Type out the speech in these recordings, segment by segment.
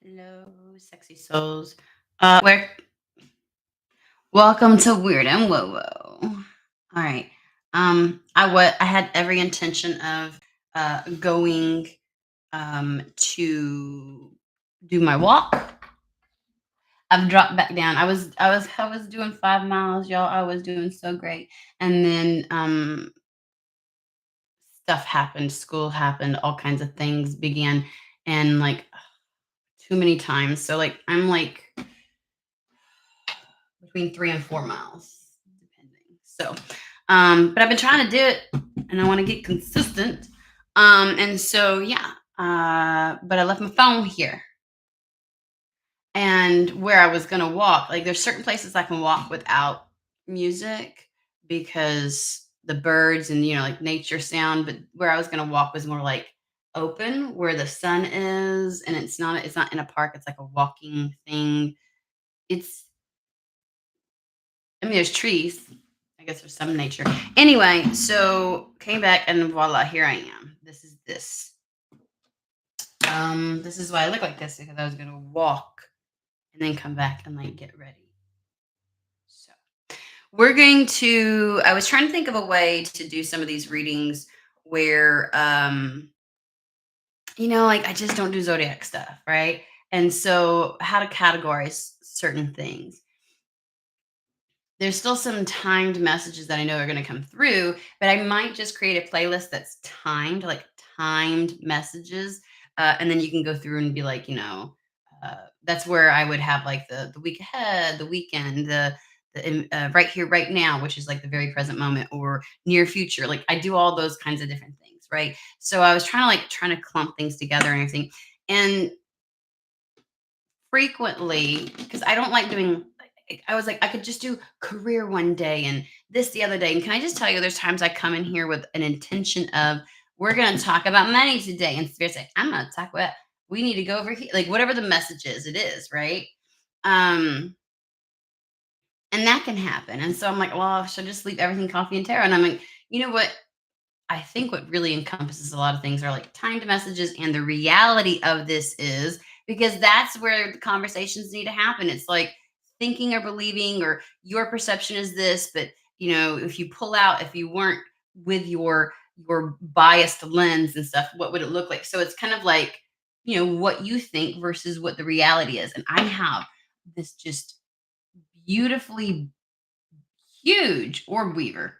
Hello, sexy souls. Where welcome to Weird and Woo Woo. All right. I had every intention of going to do my walk. I've dropped back down. I was doing 5 miles, y'all. I was doing so great, and then stuff happened. School happened. All kinds of things began, and like too many times. So like I'm like between 3 and 4 miles, depending. So, but I've been trying to do it, and I want to get consistent. And so yeah. But I left my phone here, and where I was gonna walk, like there's certain places I can walk without music because the birds and like nature sound. But where I was gonna walk was more like open, where the sun is, and it's not in a park. It's like a walking thing. It's I mean, there's trees. I guess there's some nature. Anyway, so came back and voila, here I am. This is why I look like this because I was gonna walk and then come back and like get ready. So we're going to. I was trying to think of a way to do some of these readings where, like I just don't do zodiac stuff, right? And so how to categorize certain things. There's still some timed messages that I know are gonna come through, but I might just create a playlist that's timed, like timed messages, and then you can go through and be like, that's where I would have like the week ahead, the weekend, right here, right now, which is like the very present moment or near future. Like I do all those kinds of different things, right? So I was trying to clump things together and everything, and frequently because I don't like doing I was like, I could just do career one day and this the other day. And can I just tell you, there's times I come in here with an intention of, we're going to talk about money today. And Spirit say, I'm going to talk about, we need to go over here. Like whatever the message is, it is, right? Um, and that can happen. And so I'm like, well, should I just leave everything coffee and tarot? And I'm like, you know what? I think what really encompasses a lot of things are like timed messages. And the reality of this is because that's where the conversations need to happen. It's like thinking or believing, or your perception is this, but if you pull out, if you weren't with your biased lens and stuff, what would it look like? So it's kind of like, what you think versus what the reality is. And I have this just beautifully huge orb weaver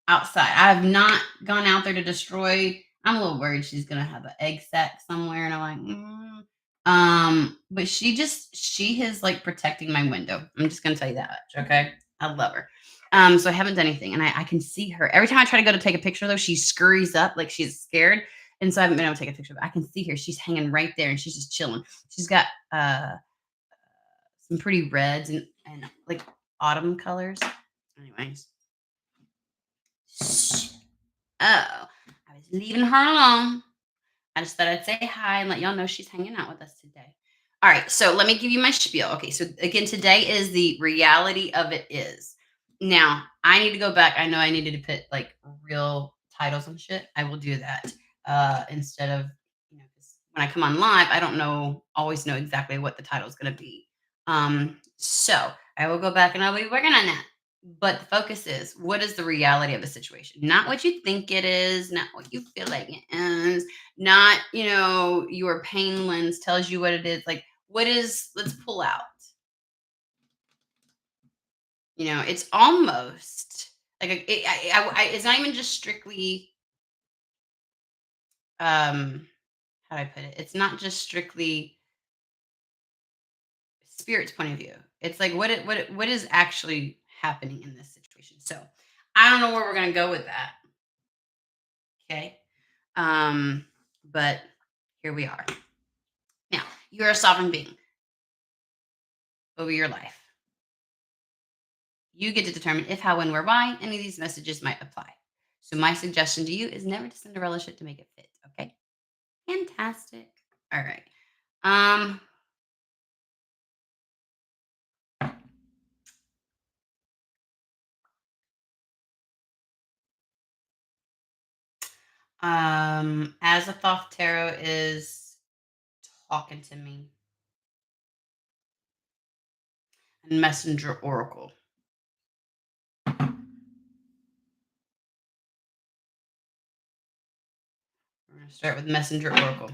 outside. I have not gone out there to destroy. I'm a little worried she's gonna have an egg sac somewhere, and I'm like, but she is like protecting my window. I'm just gonna tell you that much, okay? I love her. So I haven't done anything, and I can see her every time I try to go to take a picture. Though she scurries up like she's scared, and so I haven't been able to take a picture. But I can see her. She's hanging right there, and she's just chilling. She's got some pretty reds and like autumn colors. Anyways, oh, I was leaving her alone. I just thought I'd say hi and let y'all know she's hanging out with us today. All right, so let me give you my spiel. Okay, so again, today is the reality of it is. Now, I need to go back. I know I needed to put like real titles and shit. I will do that instead of 'cause when I come on live, I don't always know exactly what the title is going to be. So I will go back and I'll be working on that. But the focus is, what is the reality of the situation? Not what you think it is, not what you feel like it is, not, your pain lens tells you what it is. Like, what is, let's pull out. It's almost like it's not even just strictly, how do I put it? It's not just strictly spirit's point of view. It's like what is actually happening in this situation. So I don't know where we're gonna go with that. Okay. Um, but here we are. Now, you're a sovereign being over your life. You get to determine if, how, when, where, why any of these messages might apply. So my suggestion to you is never to Cinderella shit to make it fit. Okay. Fantastic. All right. Um, Azathoth Tarot is talking to me. and messenger oracle. We're going to start with messenger oracle.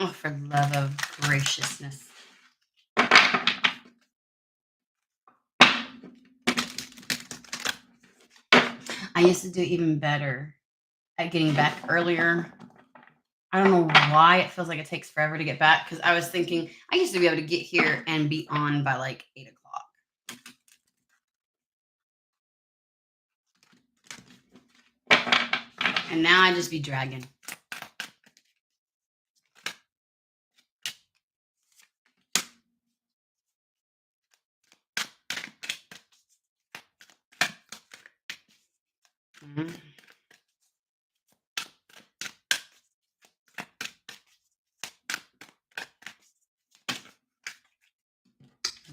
Oh, for love of graciousness. I used to do even better at getting back earlier. I don't know why it feels like it takes forever to get back because I was thinking I used to be able to get here and be on by like 8 o'clock. And now I just be dragging. Mhm.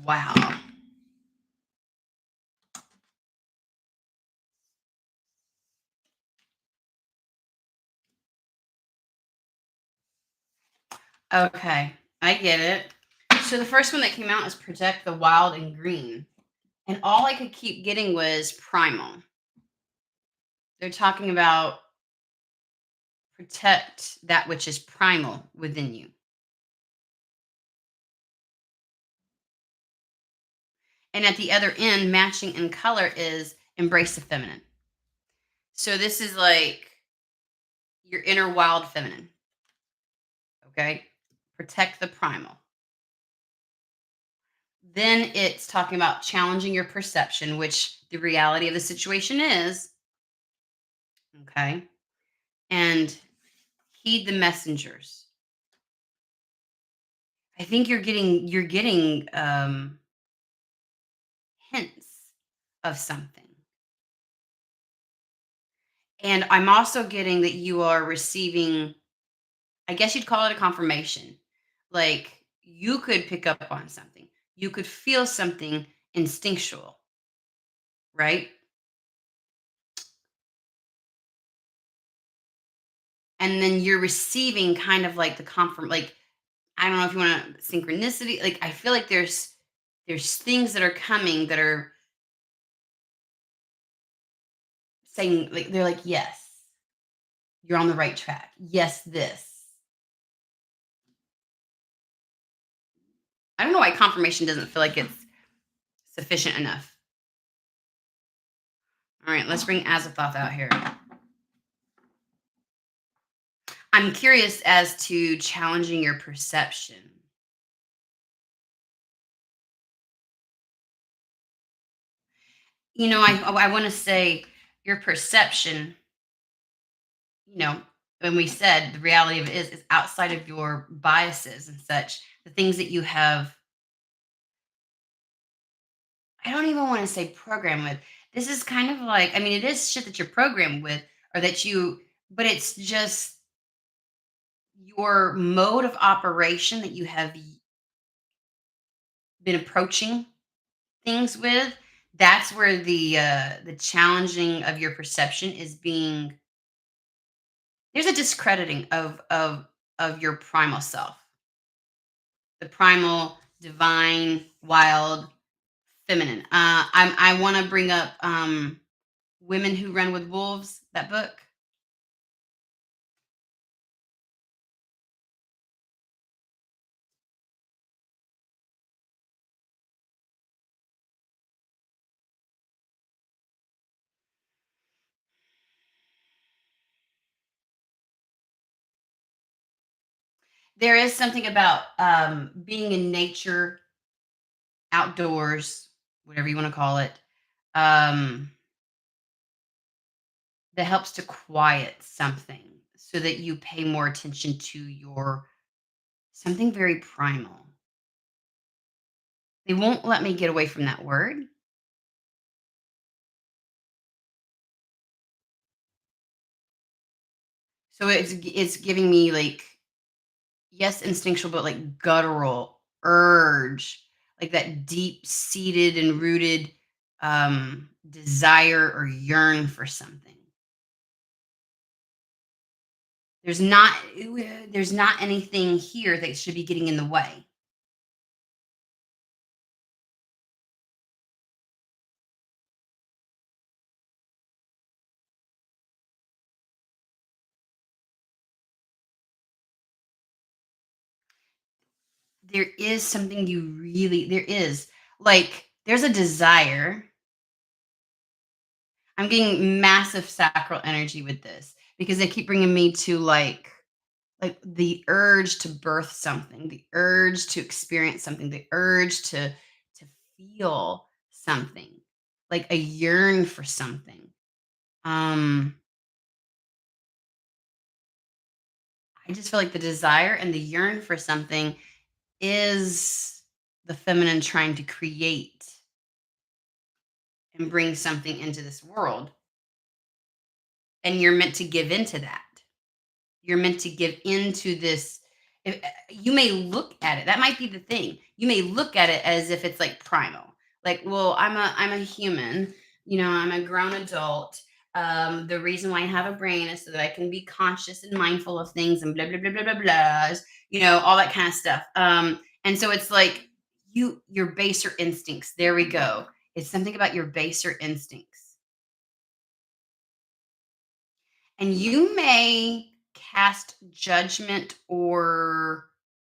Wow. Okay, I get it. So the first one that came out is protect the wild and green. And all I could keep getting was primal. They're talking about protect that which is primal within you. And at the other end, matching in color is embrace the feminine. So this is like your inner wild feminine. Okay. Protect the primal. Then it's talking about challenging your perception, which the reality of the situation is. Okay. And heed the messengers. I think you're getting hints of something. And I'm also getting that you are receiving, I guess you'd call it a confirmation. Like you could pick up on something. You could feel something instinctual, right? And then you're receiving kind of like the confirm like I don't know if you want to synchronicity. Like I feel like there's things that are coming that are saying like they're like, yes, you're on the right track. Yes, this. I don't know why confirmation doesn't feel like it's sufficient enough. All right, let's bring Azathoth out here. I'm curious as to challenging your perception. I want to say your perception, you know, when we said the reality of it is outside of your biases and such, the things that you have, I don't even want to say program with. This is kind of like, I mean, it is shit that you're programmed with or that you, but it's just your mode of operation that you have been approaching things with. That's where the challenging of your perception is being. There's a discrediting of your primal self, the primal, divine, wild, feminine. I want to bring up Women Who Run with Wolves. That book. There is something about being in nature, outdoors, whatever you want to call it, um, that helps to quiet something so that you pay more attention to your something very primal. They won't let me get away from that word. So it's giving me like, yes, instinctual, but like guttural urge, like that deep seated and rooted desire or yearn for something. There's not anything here that should be getting in the way. There is like there's a desire. I'm getting massive sacral energy with this because they keep bringing me to like the urge to birth something, the urge to experience something, the urge to feel something, like a yearn for something. Um I just feel like the desire and the yearn for something is the feminine trying to create and bring something into this world, and you're meant to give into that. You're meant to give into this. You may look at it, that might be the thing. You may look at it as if it's like primal. Like, well, I'm a human, I'm a grown adult. The reason why I have a brain is so that I can be conscious and mindful of things and blah blah blah blah blah blahs, all that kind of stuff. And so it's like your baser instincts. There we go. It's something about your baser instincts. And you may cast judgment or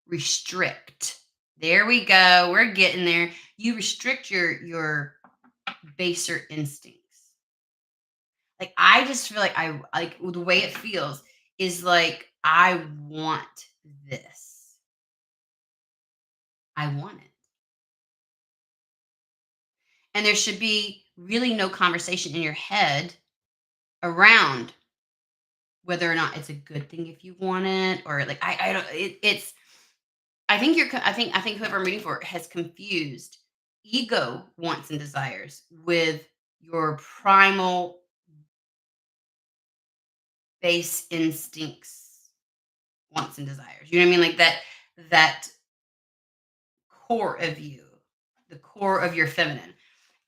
restrict. There we go. We're getting there. You restrict your baser instincts. Like I just feel like I like the way it feels is like I want this. I want it. And there should be really no conversation in your head around whether or not it's a good thing if you want it or like I don't it's I think I think whoever I'm reading for has confused ego wants and desires with your primal base instincts wants and desires. You know what I mean? Like that core of you, the core of your feminine.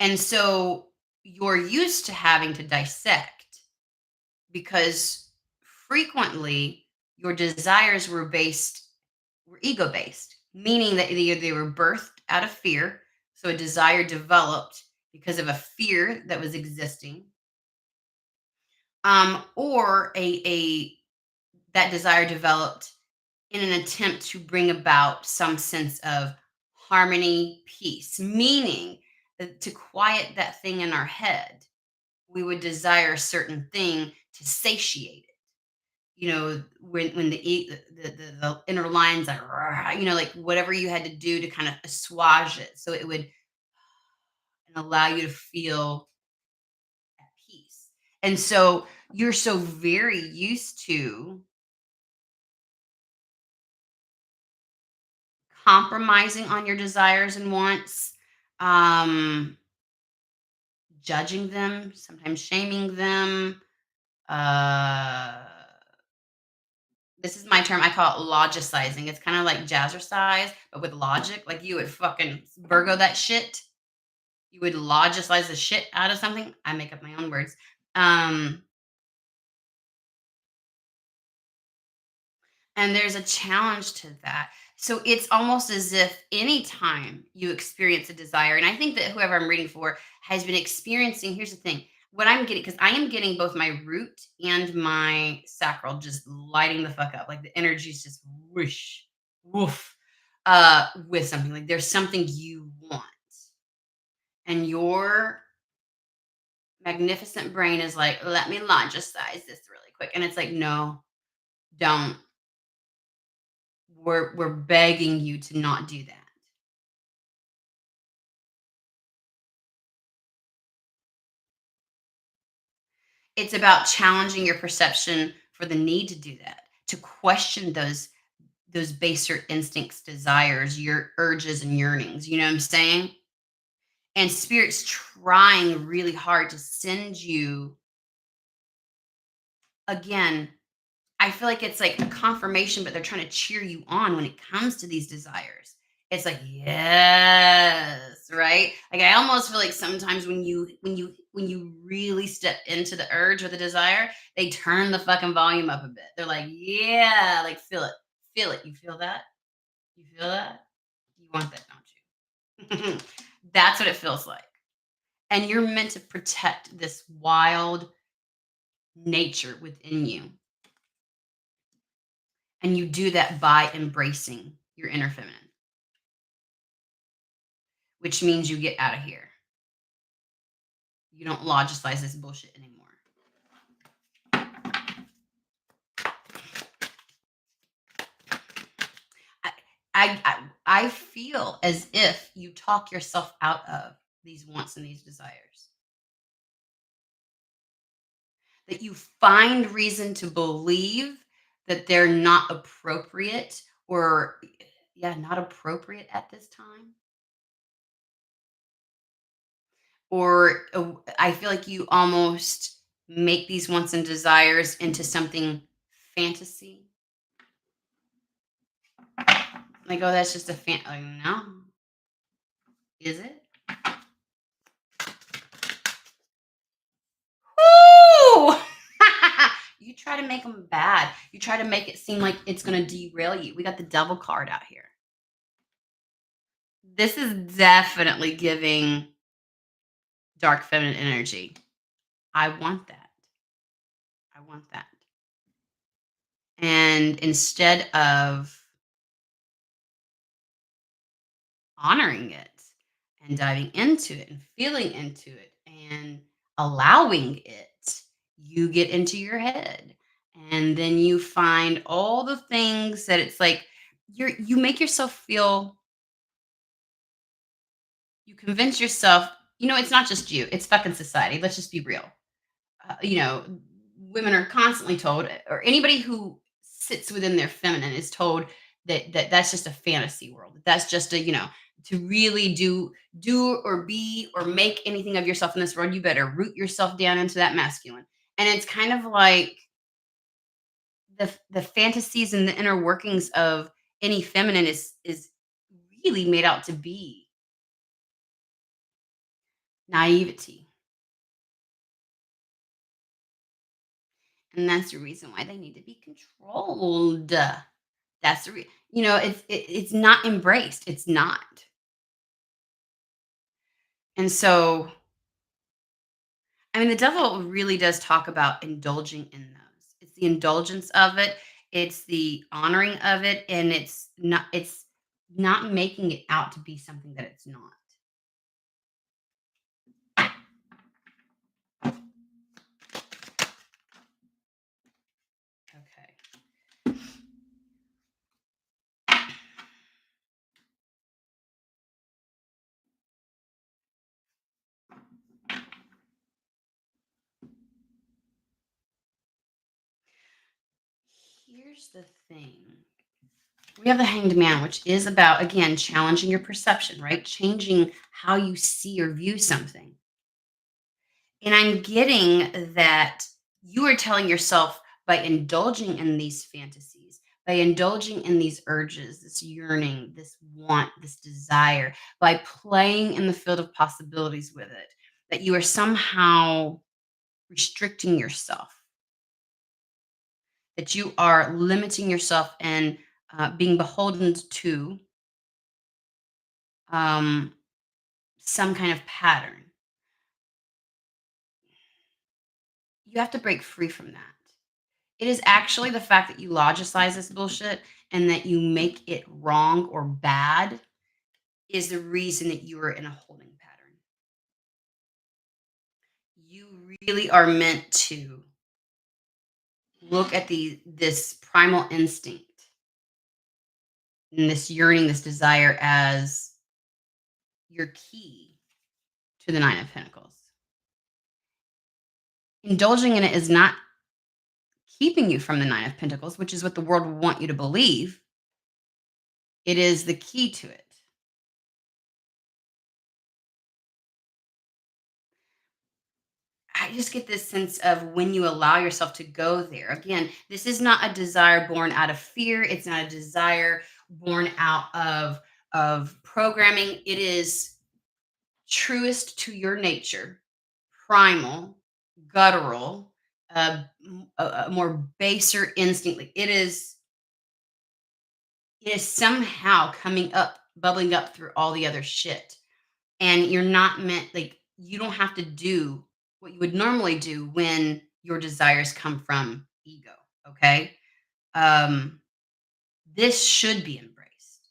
And so you're used to having to dissect because frequently your desires were ego based, meaning that they were birthed out of fear. So a desire developed because of a fear that was existing, or a that desire developed in an attempt to bring about some sense of harmony, peace, meaning that to quiet that thing in our head, we would desire a certain thing to satiate it. When the inner lines are, like whatever you had to do to kind of assuage it so it would allow you to feel at peace. And so you're so very used to compromising on your desires and wants, um, judging them, sometimes shaming them. Uh, this is my term. I call it logicizing. It's kind of like jazzercise, but with logic. Like you would fucking Virgo that shit. You would logicize the shit out of something. I make up my own words. Um, and there's a challenge to that. So it's almost as if anytime you experience a desire, and I think that whoever I'm reading for has been experiencing, here's the thing, what I'm getting, because I am getting both my root and my sacral just lighting the fuck up. Like the energy's just whoosh, woof, with something. Like there's something you want. And your magnificent brain is like, let me logicize this really quick. And it's like, no, don't. We're begging you to not do that. It's about challenging your perception for the need to do that, to question those baser instincts, desires, your urges and yearnings, you know what I'm saying? And spirit's trying really hard to send you again. I feel like it's like a confirmation, but they're trying to cheer you on when it comes to these desires. It's like, yes, right? Like I almost feel like sometimes when you really step into the urge or the desire, they turn the fucking volume up a bit. They're like, yeah, like feel it. Feel it. You feel that? You feel that? You want that, don't you? That's what it feels like. And you're meant to protect this wild nature within you. And you do that by embracing your inner feminine, which means you get out of here. You don't logicize this bullshit anymore. I, I feel as if you talk yourself out of these wants and these desires. That you find reason to believe that they're not appropriate or, yeah, not appropriate at this time. Or I feel like you almost make these wants and desires into something fantasy. Like, oh, that's just a like, no, is it? Ooh! You try to make them bad. You try to make it seem like it's going to derail you. We got the devil card out here. This is definitely giving dark feminine energy. I want that. I want that. And instead of honoring it and diving into it and feeling into it and allowing it, you get into your head. And then you find all the things that it's like you make yourself feel, you convince yourself, it's not just you, it's fucking society. Let's just be real. You know, women are constantly told, or anybody who sits within their feminine is told that that's just a fantasy world. That's just a, to really do or be or make anything of yourself in this world, you better root yourself down into that masculine. And it's kind of like the fantasies and the inner workings of any feminine is really made out to be naivety. And that's the reason why they need to be controlled. That's the it's not embraced. It's not. And so, I mean, the devil really does talk about indulging in those. It's the indulgence of it, it's the honoring of it, and it's not making it out to be something that it's not. Okay. Here's the thing. We have the hanged man, which is about, again, challenging your perception, right? Changing how you see or view something. And I'm getting that you are telling yourself by indulging in these fantasies, by indulging in these urges, this yearning, this want, this desire, by playing in the field of possibilities with it, that you are somehow restricting yourself, that you are limiting yourself and being beholden to um, some kind of pattern. You have to break free from that. It is actually the fact that you logicize this bullshit and that you make it wrong or bad is the reason that you are in a holding pattern. You really are meant to look at this primal instinct and this yearning, this desire as your key to the Nine of Pentacles. Indulging in it is not keeping you from the Nine of Pentacles, which is what the world will want you to believe. It is the key to it. I just get this sense of when you allow yourself to go there. Again, this is not a desire born out of fear. It's not a desire born out of programming. It is truest to your nature, primal, guttural, a more baser instinct. Like it is somehow coming up, bubbling up through all the other shit. And you're not meant like you don't have to do what you would normally do when your desires come from ego. Okay. Um, this should be embraced.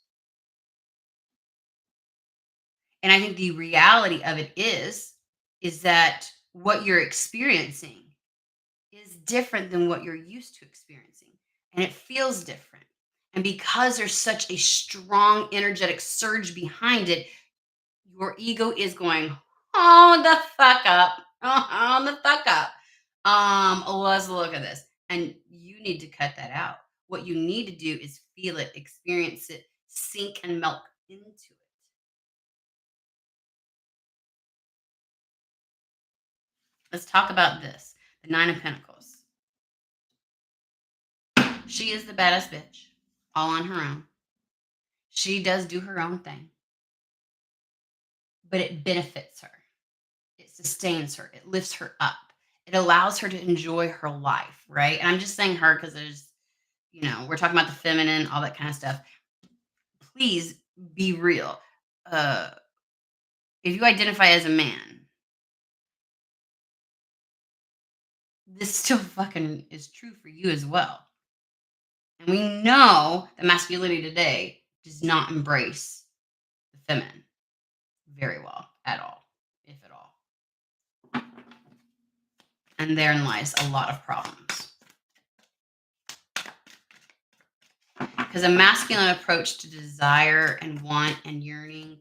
And I think the reality of it is that what you're experiencing is different than what you're used to experiencing. And it feels different. And because there's such a strong energetic surge behind it, your ego is going, "Oh, the fuck up. Oh, the fuck up. Let's look at this." And you need to cut that out. What you need to do is feel it, experience it, sink and melt into it. Let's talk about this. The 9 of Pentacles. She is the baddest bitch, all on her own. She does do her own thing, but it benefits her. It sustains her. It lifts her up. It allows her to enjoy her life, right? And I'm just saying her because we're talking about the feminine, all that kind of stuff. Please be real. Uh, if you identify as a man, this still fucking is true for you as well. And we know that masculinity today does not embrace the feminine very well at all, if at all. And therein lies a lot of problems. Because a masculine approach to desire and want and yearning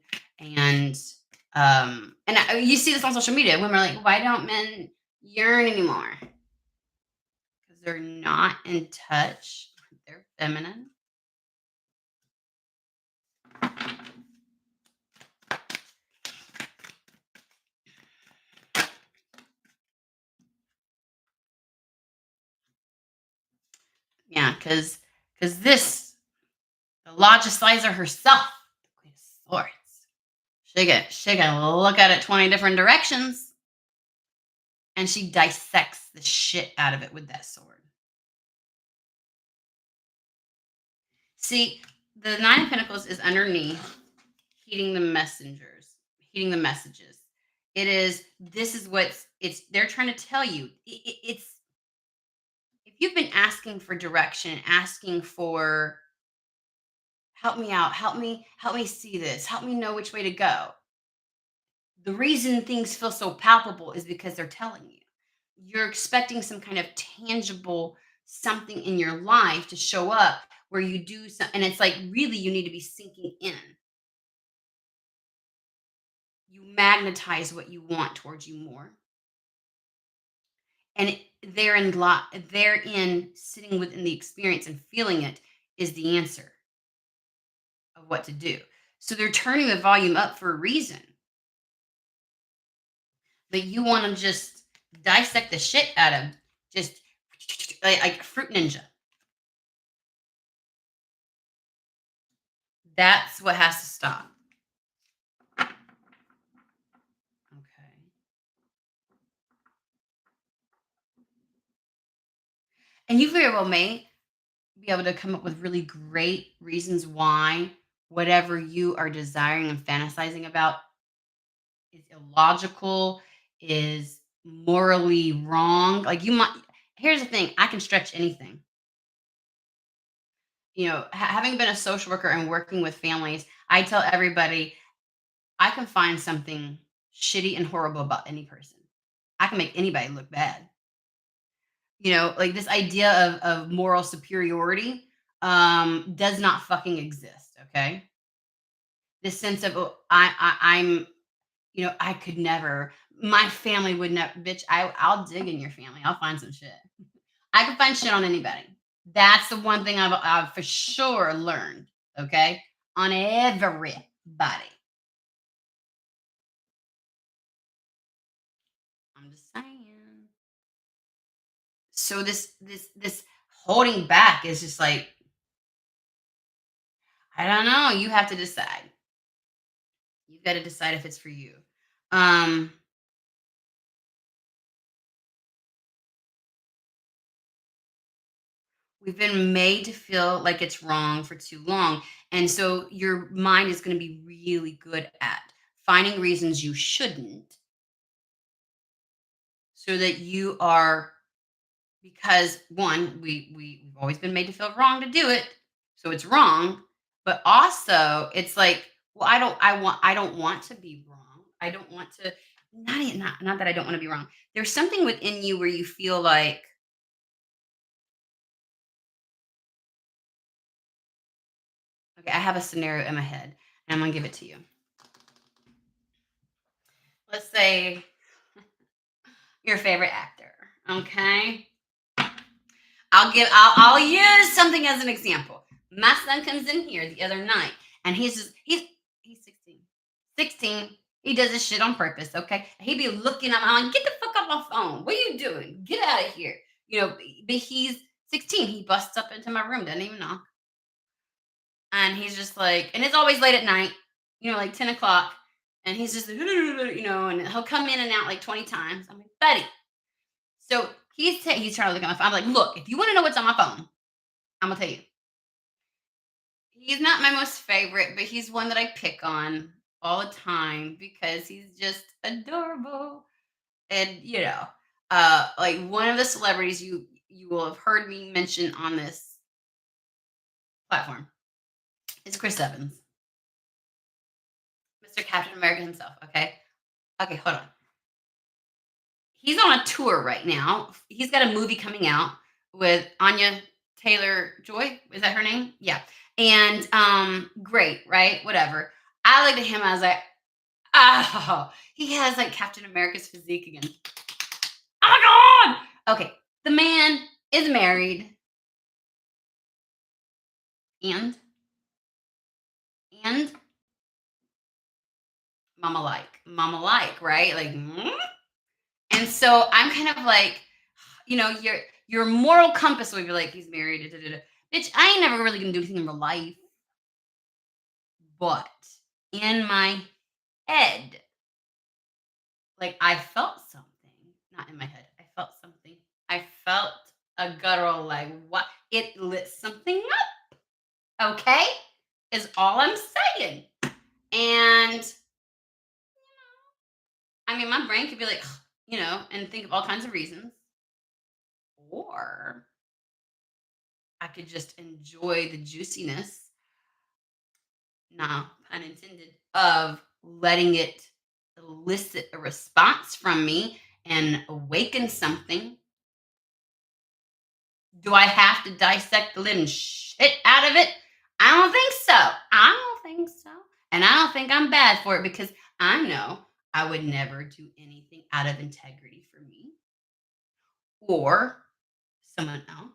you see this on social media. Women are like, why don't men yearn anymore? Because they're not in touch with their feminine. Yeah, because the logicizer herself, the Queen of Swords, she can look at it 20 different directions, and she dissects the shit out of it with that sword. See, the 9 of Pentacles is underneath, heeding the messengers, heeding the messages. This is they're trying to tell you. It's if you've been asking for direction, asking for help me out, help me see this, help me know which way to go. The reason things feel so palpable is because they're telling you. You're expecting some kind of tangible something in your life to show up where you do some, and it's like really you need to be sinking in. You magnetize what you want towards you more. And therein sitting within the experience and feeling it is the answer of what to do. So they're turning the volume up for a reason. But you want to just dissect the shit out of just like fruit ninja. That's what has to stop. Okay. And you very well may be able to come up with really great reasons why whatever you are desiring and fantasizing about is illogical, is morally wrong. Like you might here's the thing, I can stretch anything. Having been a social worker and working with families, I tell everybody I can find something shitty and horrible about any person. I can make anybody look bad. Like this idea of moral superiority does not fucking exist. Okay. This sense of oh, I'm I could never my family would never bitch, I'll dig in your family. I'll find some shit. I can find shit on anybody. That's the one thing I've for sure learned. Okay. On everybody. I'm just saying. So this holding back is just like, I don't know, you have to decide. You've got to decide if it's for you. Um, we've been made to feel like it's wrong for too long. And so your mind is going to be really good at finding reasons you shouldn't so that you are, because one, we've always been made to feel wrong to do it. So it's wrong. But also it's like, well, I don't want to be wrong. I don't want to, not that I don't want to be wrong. There's something within you where you feel like, okay, I have a scenario in my head and I'm gonna give it to you. Let's say your favorite actor. Okay. I'll use something as an example. My son comes in here the other night and he's 16. 16. He does this shit on purpose, okay? He be looking at I'm like, get the fuck off my phone. What are you doing? Get out of here. You know, but he's 16. He busts up into my room, doesn't even knock. And he's just like, and it's always late at night, like 10 o'clock. And he's just, and he'll come in and out like 20 times. I'm like, buddy. So he's trying to look at my phone. I'm like, look, if you want to know what's on my phone, I'm gonna tell you. He's not my most favorite, but he's one that I pick on all the time because he's just adorable. And like one of the celebrities you will have heard me mention on this platform is Chris Evans, Mr. Captain America himself. Okay, okay, hold on. He's on a tour right now. He's got a movie coming out with Anya Taylor Joy. Is that her name? Yeah. And great, right? Whatever. I looked at him. I was like, oh, he has like Captain America's physique again. Oh my god. Okay, the man is married, and and mama like, right? Like, and so I'm kind of like, your moral compass would be like, he's married. Da, da, da, da. Bitch, I ain't never really gonna do anything in real life, but in my head, like I felt something. Not in my head. I felt something. I felt a guttural like what? It lit something up. Okay, is all I'm saying. And I mean, my brain could be like, and think of all kinds of reasons, or I could just enjoy the juiciness, nah, pun intended, of letting it elicit a response from me and awaken something. Do I have to dissect the living shit out of it? I don't think so. I don't think so. And I don't think I'm bad for it because I know I would never do anything out of integrity for me or someone else.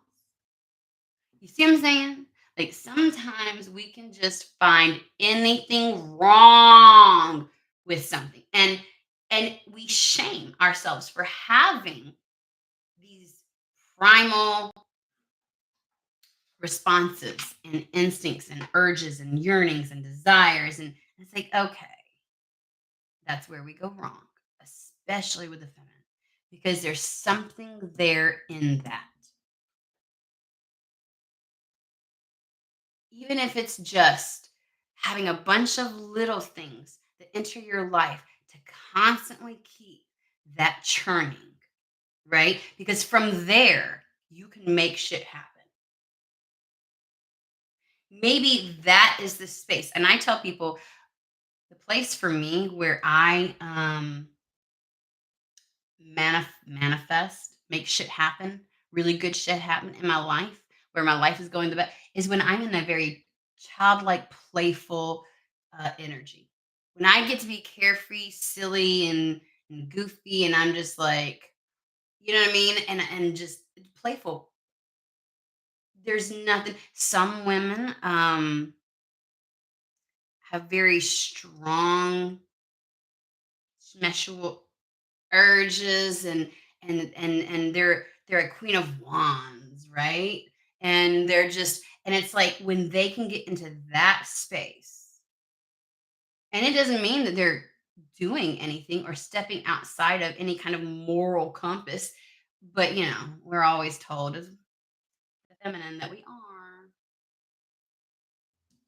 You see what I'm saying? Like sometimes we can just find anything wrong with something. And we shame ourselves for having these primal responses and instincts and urges and yearnings and desires. And it's like, okay, that's where we go wrong, especially with the feminine, because there's something there in that. Even if it's just having a bunch of little things that enter your life to constantly keep that churning, right? Because from there, you can make shit happen. Maybe that is the space. And I tell people the place for me where I manifest, make shit happen, really good shit happen in my life, where my life is going the best, is when I'm in a very childlike, playful energy. When I get to be carefree, silly, and goofy, and I'm just like, you know what I mean, and just playful. There's nothing. Some women have very strong sexual urges and they're a queen of wands, right? And they're just and it's like when they can get into that space, and it doesn't mean that they're doing anything or stepping outside of any kind of moral compass, but we're always told as the feminine that we are.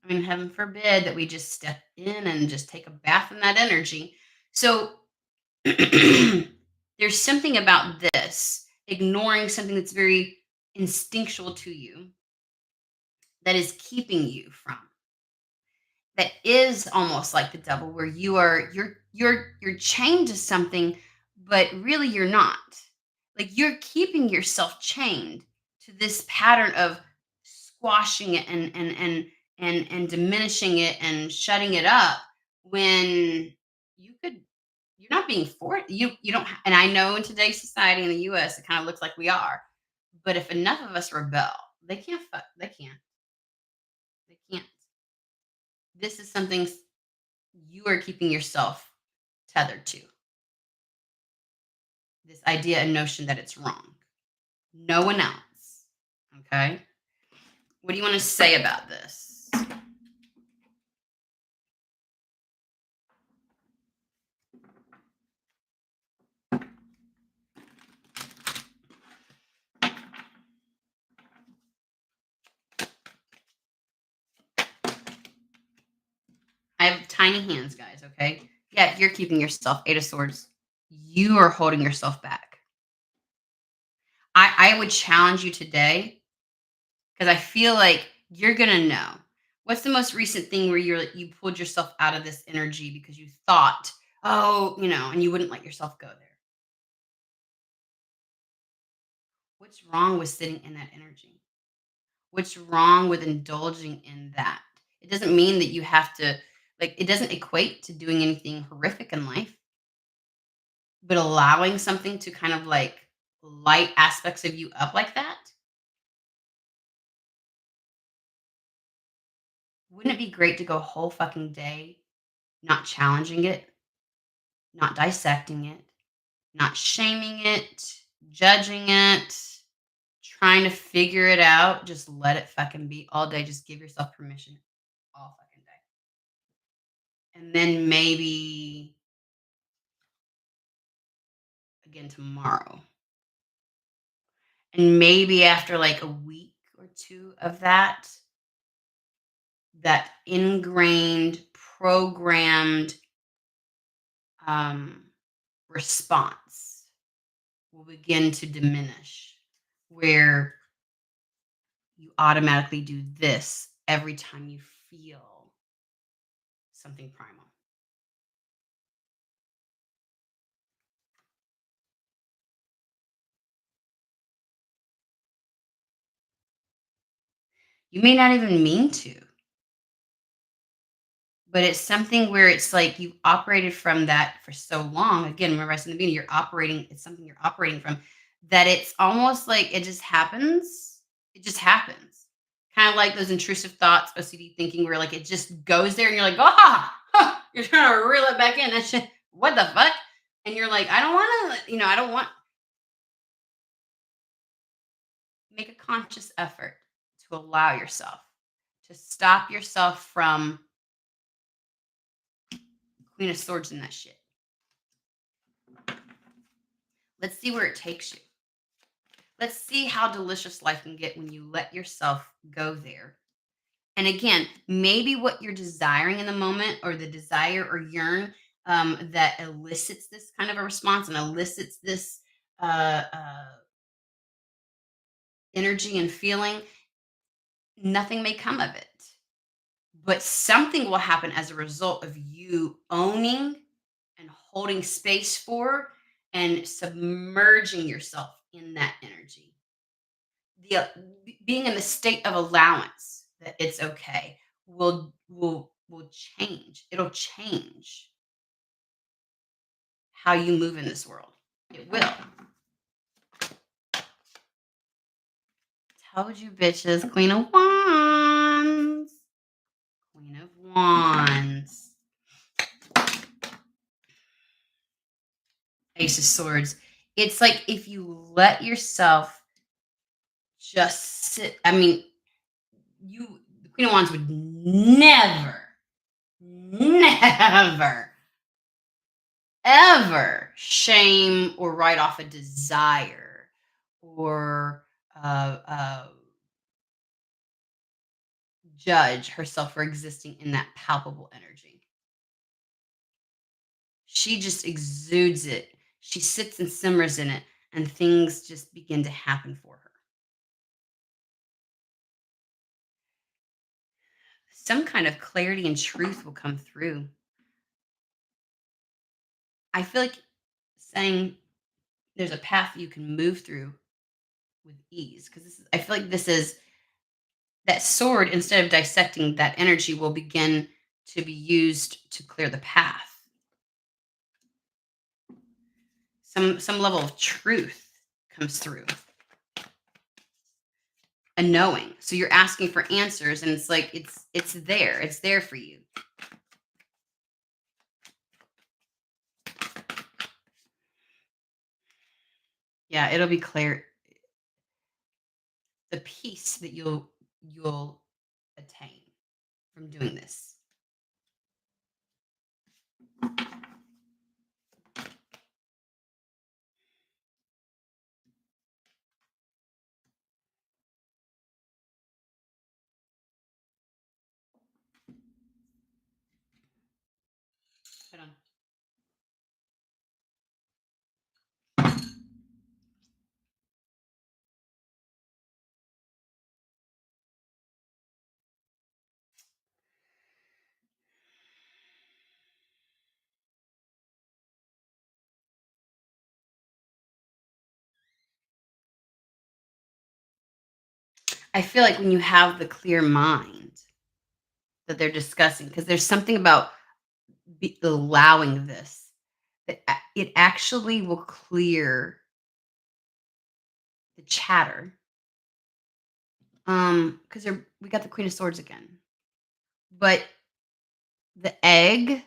I mean, heaven forbid that we just step in and just take a bath in that energy. So there's something about this, ignoring something that's very instinctual to you that is keeping you from. That is almost like the devil where you're chained to something, but really you're not. Like you're keeping yourself chained to this pattern of squashing it and diminishing it and shutting it up when you could you're not being for you don't and I know in today's society in the US it kind of looks like we are, but if enough of us rebel, they can't. This is something you are keeping yourself tethered to, this idea and notion that it's wrong. No one else. Okay. What do you want to say about this? I have tiny hands, guys. Okay. Yeah, you're keeping yourself, Eight of Swords. You are holding yourself back. I would challenge you today because I feel like you're going to know. What's the most recent thing where you pulled yourself out of this energy because you thought, oh, and you wouldn't let yourself go there? What's wrong with sitting in that energy? What's wrong with indulging in that? It doesn't mean that you have to it doesn't equate to doing anything horrific in life, but allowing something to kind of light aspects of you up like that, wouldn't it be great to go a whole fucking day not challenging it, not dissecting it, not shaming it, judging it, trying to figure it out, just let it fucking be all day. Just give yourself permission all fucking day. And then maybe again tomorrow. And maybe after like a week or two of that ingrained, programmed um, response will begin to diminish, where you automatically do this every time you feel something primal. You may not even mean to, but it's something where it's like you operated from that for so long. Again, remember I said in the beginning, it's something you're operating from that it's almost like it just happens. It just happens. Kind of like those intrusive thoughts, OCD thinking, where like it just goes there and you're like, you're trying to reel it back in. That shit, what the fuck? And you're like, I don't want to, I don't want, make a conscious effort to allow yourself to stop yourself from Queen of Swords in that shit. Let's see where it takes you. Let's see how delicious life can get when you let yourself go there. And again, maybe what you're desiring in the moment, or the desire or yearn that elicits this kind of a response and elicits this uh, uh, energy and feeling, nothing may come of it. But something will happen as a result of you owning and holding space for and submerging yourself in that energy. Being in the state of allowance that it's okay will change. It'll change how you move in this world. It will. Told you bitches, Queen of Wands. Queen of Wands. Ace of Swords. It's like if you let yourself just sit. I mean, the Queen of Wands would never, never, ever shame or write off a desire or judge herself for existing in that palpable energy. She just exudes it. She sits and simmers in it, and things just begin to happen for her. Some kind of clarity and truth will come through. I feel like saying there's a path you can move through with ease because I feel like this is that sword, instead of dissecting that energy, will begin to be used to clear the path. Some level of truth comes through, a knowing. So you're asking for answers, and it's like it's there for you. Yeah, it'll be clear. The peace that you'll attain from doing this. Hold on. I feel like when you have the clear mind that they're discussing, because there's something about allowing this that it actually will clear the chatter. Because we got the Queen of Swords again, but the egg,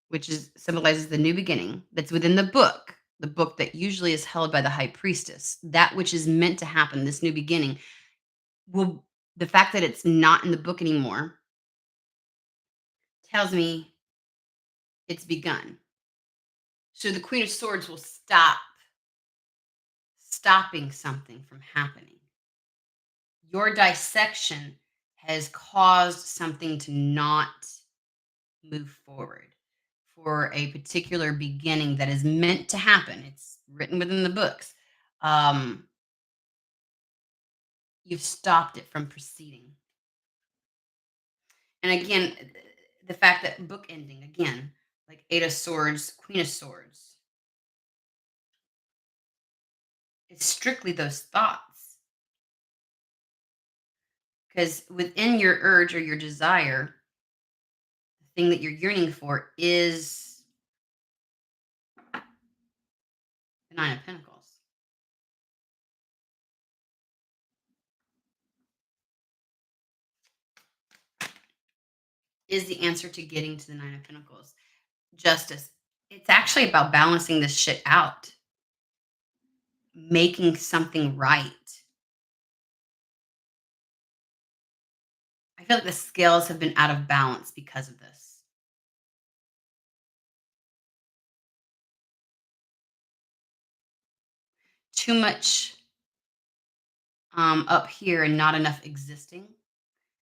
which is symbolizes the new beginning, that's within the book that usually is held by the high priestess, that which is meant to happen, this new beginning, will the fact that it's not in the book anymore tells me it's begun. So the Queen of Swords will stop stopping something from happening. Your dissection has caused something to not move forward for a particular beginning that is meant to happen. It's written within the books. Um, you've stopped it from proceeding. And again, the fact that book ending, again, like Eight of Swords, Queen of Swords, it's strictly those thoughts. Because within your urge or your desire, the thing that you're yearning for is the Nine of Pentacles. Is the answer to getting to the Nine of Pentacles. Justice. It's actually about balancing this shit out, making something right. I feel like the scales have been out of balance because of this. Too much up here and not enough existing,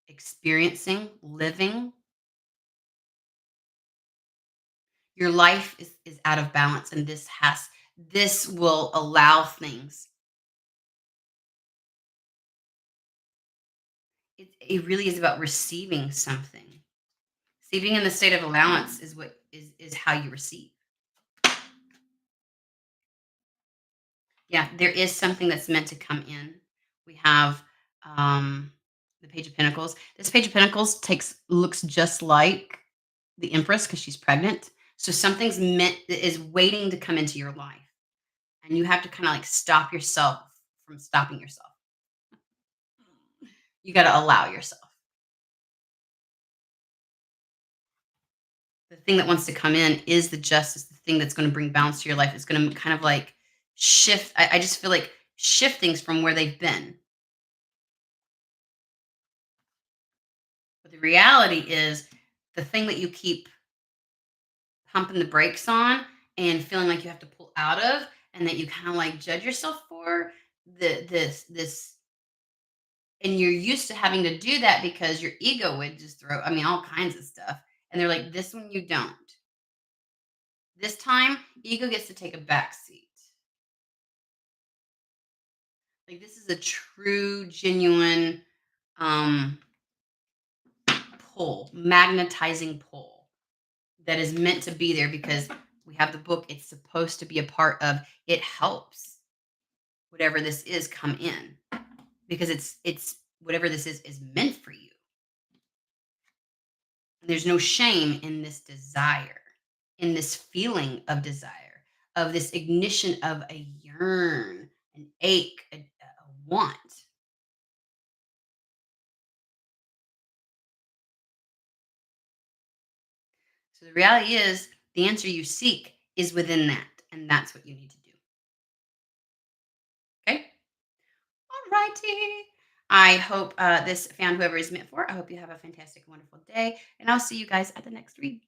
experiencing, living. Your life is out of balance, and this will allow things. It really is about receiving something. Receiving in the state of allowance is what is how you receive. Yeah, there is something that's meant to come in. We have the Page of Pentacles. This Page of Pentacles looks just like the Empress because she's pregnant. So something's meant is waiting to come into your life. And you have to kind of like stop yourself from stopping yourself. You got to allow yourself. The thing that wants to come in is the justice, the thing that's going to bring balance to your life. It's going to kind of like shift. I just feel like shift things from where they've been. reality is the thing that you keep pumping the brakes on and feeling like you have to pull out of and that you kind of like judge yourself for this and you're used to having to do that because your ego would just throw I mean all kinds of stuff and they're like this one you don't. This time ego gets to take a back seat. Like this is a true genuine um pull, magnetizing pull that is meant to be there because we have the book. It's supposed to be a part of it helps whatever this is come in because it's whatever this is meant for you. There's no shame in this desire, in this feeling of desire, of this ignition of a yearn, an ache, a want. So the reality is the answer you seek is within that, and that's what you need to do. Okay. Alrighty. I hope this found whoever is meant for. I hope you have a fantastic, wonderful day, and I'll see you guys at the next read.